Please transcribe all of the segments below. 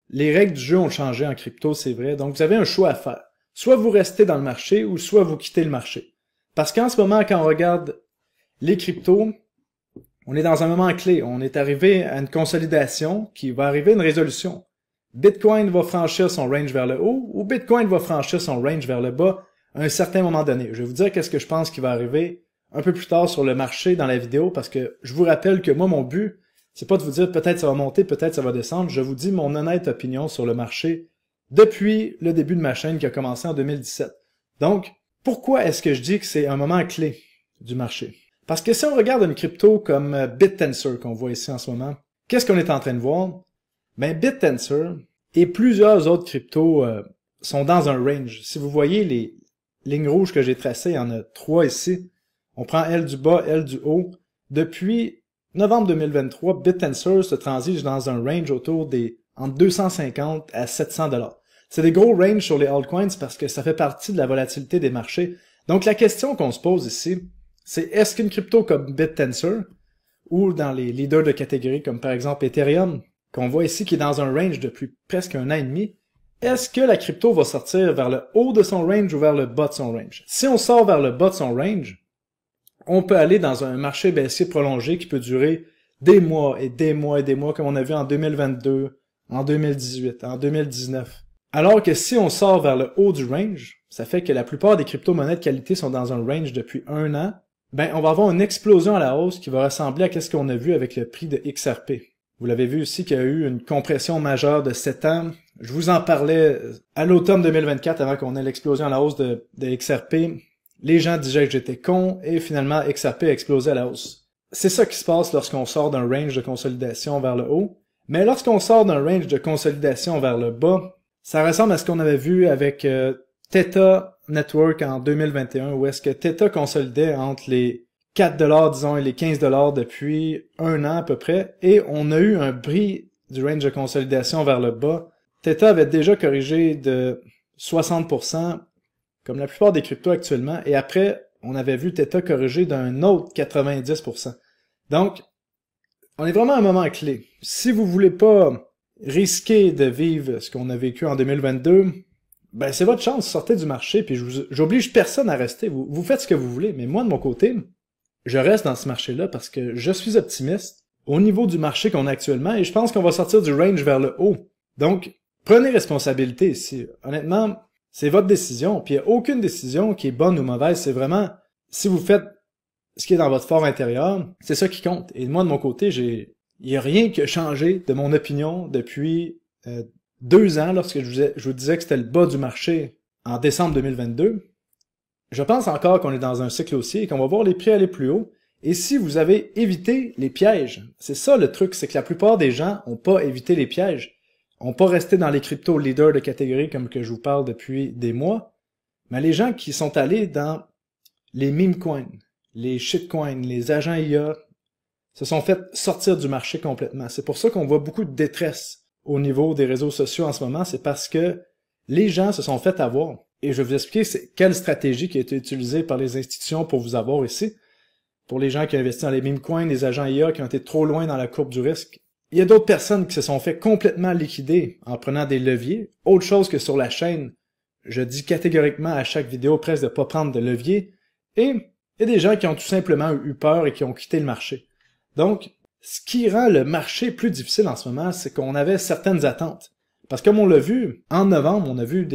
les règles du jeu ont changé en crypto, c'est vrai. Donc, vous avez un choix à faire. Soit vous restez dans le marché ou soit vous quittez le marché. Parce qu'en ce moment, quand on regarde les cryptos, on est dans un moment clé. On est arrivé à une consolidation qui va arriver à une résolution. Bitcoin va franchir son range vers le haut ou Bitcoin va franchir son range vers le bas à un certain moment donné. Je vais vous dire qu'est-ce que je pense qui va arriver un peu plus tard sur le marché dans la vidéo parce que je vous rappelle que moi, mon but, c'est pas de vous dire peut-être ça va monter, peut-être ça va descendre. Je vous dis mon honnête opinion sur le marché depuis le début de ma chaîne qui a commencé en 2017. Donc, pourquoi est-ce que je dis que c'est un moment clé du marché? Parce que si on regarde une crypto comme BitTensor qu'on voit ici en ce moment, qu'est-ce qu'on est en train de voir? Ben, BitTensor et plusieurs autres cryptos sont dans un range. Si vous voyez les lignes rouges que j'ai tracées, il y en a 3 ici. On prend L du bas, L du haut. Depuis novembre 2023, BitTensor se transige dans un range autour des entre 250 à 700 $. C'est des gros ranges sur les altcoins parce que ça fait partie de la volatilité des marchés. Donc la question qu'on se pose ici, c'est est-ce qu'une crypto comme BitTensor ou dans les leaders de catégorie comme par exemple Ethereum, qu'on voit ici qui est dans un range depuis presque un an et demi, est-ce que la crypto va sortir vers le haut de son range ou vers le bas de son range? Si on sort vers le bas de son range, on peut aller dans un marché baissier prolongé qui peut durer des mois et des mois et des mois comme on a vu en 2022, en 2018, en 2019. Alors que si on sort vers le haut du range, ça fait que la plupart des crypto-monnaies de qualité sont dans un range depuis un an, ben on va avoir une explosion à la hausse qui va ressembler à ce qu'on a vu avec le prix de XRP. Vous l'avez vu aussi qu'il y a eu une compression majeure de 7 ans. Je vous en parlais à l'automne 2024 avant qu'on ait l'explosion à la hausse de XRP. Les gens disaient que j'étais con et finalement XRP a explosé à la hausse. C'est ça qui se passe lorsqu'on sort d'un range de consolidation vers le haut. Mais lorsqu'on sort d'un range de consolidation vers le bas, ça ressemble à ce qu'on avait vu avec Theta Network en 2021 où est-ce que Theta consolidait entre les 4 $ disons et les 15 $ depuis un an à peu près et on a eu un bris du range de consolidation vers le bas. Theta avait déjà corrigé de 60% comme la plupart des cryptos actuellement et après on avait vu Theta corriger d'un autre 90%. Donc on est vraiment à un moment clé. Si vous voulez pas risquer de vivre ce qu'on a vécu en 2022, ben c'est votre chance, sortez du marché, puis j'oblige personne à rester. Vous faites ce que vous voulez, mais moi de mon côté, je reste dans ce marché-là parce que je suis optimiste au niveau du marché qu'on a actuellement et je pense qu'on va sortir du range vers le haut. Donc, prenez responsabilité ici. Honnêtement, c'est votre décision, puis il n'y a aucune décision qui est bonne ou mauvaise, c'est vraiment, si vous faites ce qui est dans votre fort intérieur, c'est ça qui compte. Et moi, de mon côté, il n'y a rien qui a changé de mon opinion depuis 2 ans, lorsque je vous disais que c'était le bas du marché en décembre 2022. Je pense encore qu'on est dans un cycle haussier et qu'on va voir les prix aller plus haut. Et si vous avez évité les pièges, c'est ça le truc, c'est que la plupart des gens n'ont pas évité les pièges, n'ont pas resté dans les cryptos leaders de catégorie comme que je vous parle depuis des mois, mais les gens qui sont allés dans les meme coins, les shitcoins, les agents IA, se sont fait sortir du marché complètement. C'est pour ça qu'on voit beaucoup de détresse au niveau des réseaux sociaux en ce moment, c'est parce que les gens se sont fait avoir. Et je vais vous expliquer quelle stratégie qui a été utilisée par les institutions pour vous avoir ici. Pour les gens qui ont investi dans les meme coins, les agents IA qui ont été trop loin dans la courbe du risque. Il y a d'autres personnes qui se sont fait complètement liquider en prenant des leviers. Autre chose que sur la chaîne, je dis catégoriquement à chaque vidéo presque de ne pas prendre de levier. Et il y a des gens qui ont tout simplement eu peur et qui ont quitté le marché. Donc, ce qui rend le marché plus difficile en ce moment, c'est qu'on avait certaines attentes. Parce que comme on l'a vu, en novembre, on a vu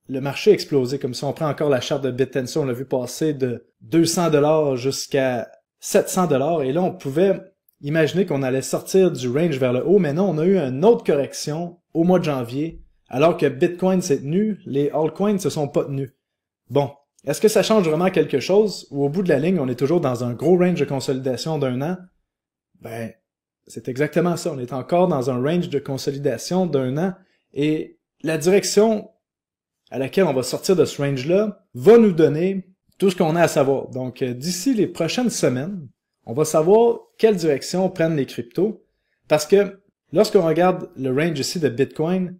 le marché exploser. Comme si on prend encore la charte de BitTensor, on l'a vu passer de 200 $ jusqu'à 700 $. Et là, on pouvait imaginer qu'on allait sortir du range vers le haut, mais non, on a eu une autre correction au mois de janvier, alors que Bitcoin s'est tenu, les altcoins ne se sont pas tenus. Bon, est-ce que ça change vraiment quelque chose, ou au bout de la ligne, on est toujours dans un gros range de consolidation d'un an? Ben, c'est exactement ça. On est encore dans un range de consolidation d'un an, et la direction à laquelle on va sortir de ce range-là va nous donner tout ce qu'on a à savoir. Donc, d'ici les prochaines semaines, on va savoir quelle direction prennent les cryptos, parce que lorsqu'on regarde le range ici de Bitcoin,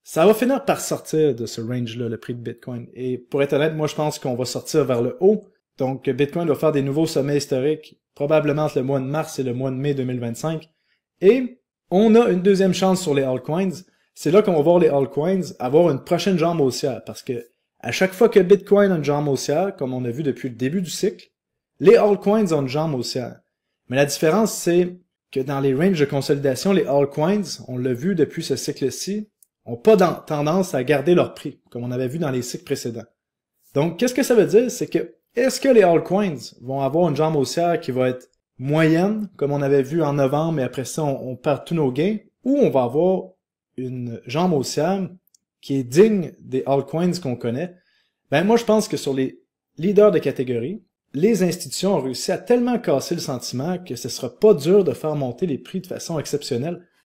ça va finir par sortir de ce range-là, le prix de Bitcoin. Et pour être honnête, moi je pense qu'on va sortir vers le haut. Donc, Bitcoin va faire des nouveaux sommets historiques, probablement entre le mois de mars et le mois de mai 2025. Et on a une deuxième chance sur les altcoins, c'est là qu'on va voir les altcoins avoir une prochaine jambe haussière, parce que à chaque fois que Bitcoin a une jambe haussière, comme on a vu depuis le début du cycle, les altcoins ont une jambe haussière. Mais la différence, c'est que dans les ranges de consolidation, les altcoins, on l'a vu depuis ce cycle-ci, ont pas tendance à garder leur prix, comme on avait vu dans les cycles précédents. Donc, qu'est-ce que ça veut dire? C'est que, est-ce que les altcoins vont avoir une jambe haussière qui va être moyenne, comme on avait vu en novembre, et après ça, on perd tous nos gains, ou on va avoir une jambe haussière qui est digne des altcoins qu'on connaît? Ben, moi, je pense que sur les leaders de catégorie, les institutions ont réussi à tellement casser le sentiment que ce sera pas dur de faire monter les prix de façon exceptionnelle.